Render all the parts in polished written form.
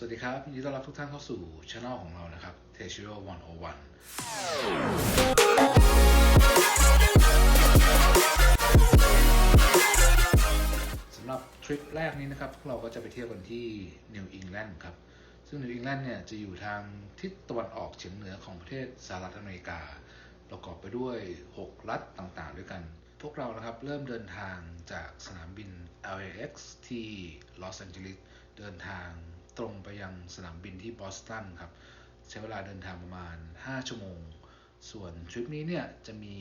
สวัสดีครับยินดีต้อนรับทุกท่านเข้าสู่ช่องของเรานะครับ Teshiro 101สำหรับทริปแรกนี้นะครับพวกเราก็จะไปเที่ยวกันที่นิวอิงแลนด์ครับซึ่งนิวอิงแลนด์เนี่ยจะอยู่ทางทิศตะวันออกเฉียงเหนือของประเทศสหรัฐอเมริกาประกอบไปด้วย6รัฐต่างๆด้วยกันพวกเรานะครับเริ่มเดินทางจากสนามบิน LAX ที่ลอสแอนเจลิสเดินทางตรงไปยังสนามบินที่บอสตันครับใช้เวลาเดินทางประมาณ5ชั่วโมงส่วนทริปนี้เนี่ยจะมี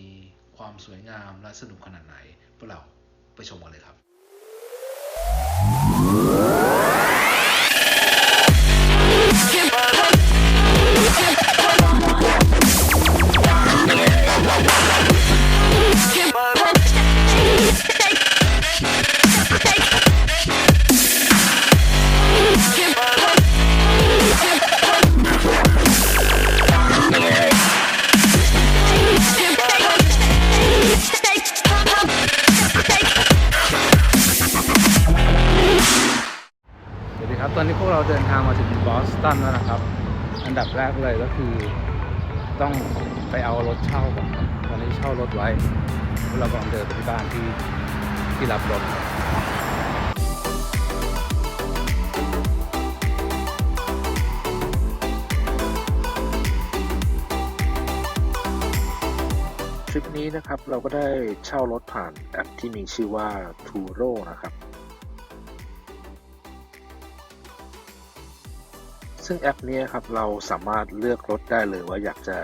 ความสวยงามและสนุกขนาดไหนพวกเราไปชมกันเลยครับตอนนี้พวกเราเดินทางมาถึงบอสตันแล้วนะครับอันดับแรกเลยก็คือต้องไปเอารถเช่าก่อนครับตอนนี้เช่ารถไว้เรากำลังเดินไปที่บ้านที่รับรถทริปนี้นะครับเราก็ได้เช่ารถผ่านแอปที่มีชื่อว่า Turo นะครับซึ่งแอปนี้ครับเราสามารถเลือกรถได้เลยว่าอยากจะ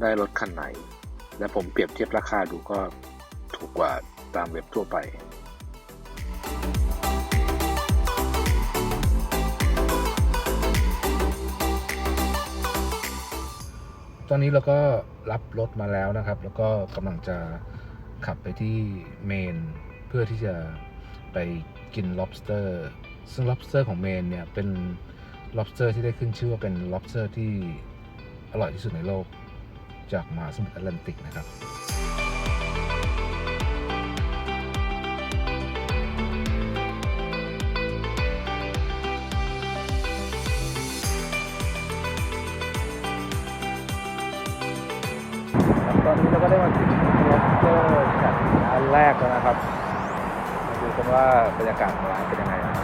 ได้รถคันไหนและผมเปรียบเทียบราคาดูก็ถูกกว่าตามเว็บทั่วไปตอนนี้เราก็รับรถมาแล้วนะครับแล้วก็กำลังจะขับไปที่เมนเพื่อที่จะไปกิน lobster ซึ่ง lobster ของเมนเนี่ยเป็น lobster ที่ได้ขึ้นชื่อว่าเป็น lobster ที่อร่อยที่สุดในโลกจากมหาสมุทรแอตแลนติกนะครับตอนนี้เราก็ได้มาถึง lobster จากร้านแรกแล้วนะครับมาดูกันว่าบรรยากาศของร้านเป็นยังไงนะ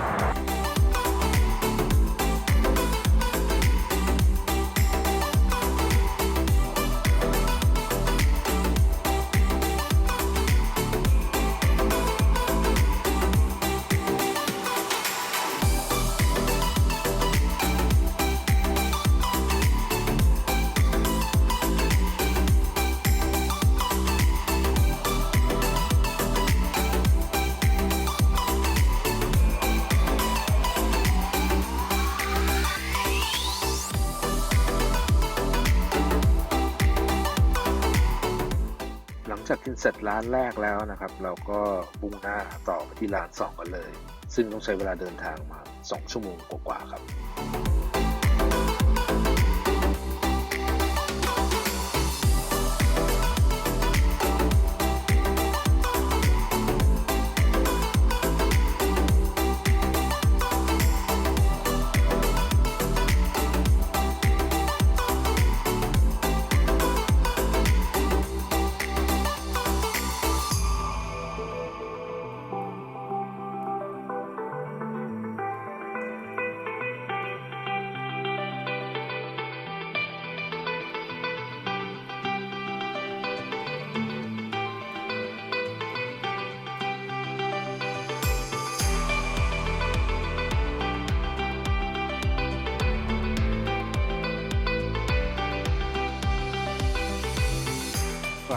หลังจากกินเสร็จร้านแรกแล้วนะครับเราก็มุ่งหน้าต่อไปที่ร้าน2กันเลยซึ่งต้องใช้เวลาเดินทางมา2ชั่วโมงกว่าๆครับ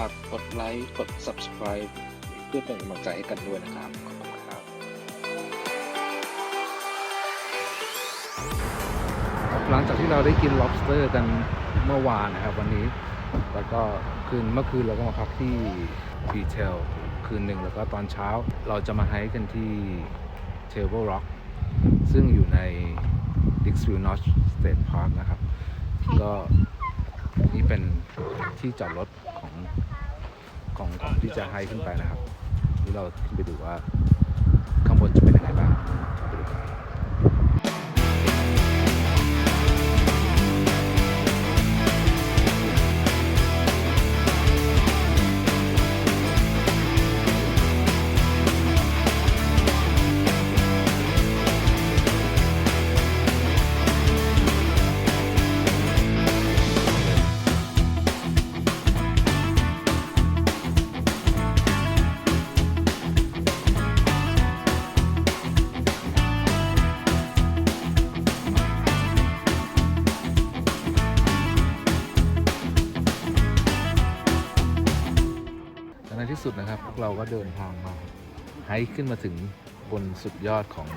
ฝากกดไลค์กด Subscribe เพื่อเป็นกำลังใจให้กันด้วยนะครับขอบคุณครับหลังจากที่เราได้กิน lobster กันเมื่อวานนะครับวันนี้แล้วก็เมื่อคืนเราก็มาพักที่ Detail คืนหนึ่งแล้วก็ตอนเช้าเราจะมาไฮค์กันที่ Table Rock ซึ่งอยู่ใน Dixville Notch State Park นะครับก็นี่เป็นที่จอดรถของที่จะให้ขึ้นไปนะครับที่เราขึ้นไปดูว่าข้างบนจะเป็นยังไงบ้างไปดูกัน สุดนะครับพวกเราก็เดินทางมาไฮค์ขึ้นมาถึงบนสุดยอดของ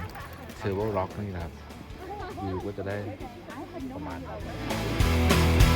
เทเบิลร็อกนี่นะครับวิวก็จะได้ประมาณนี้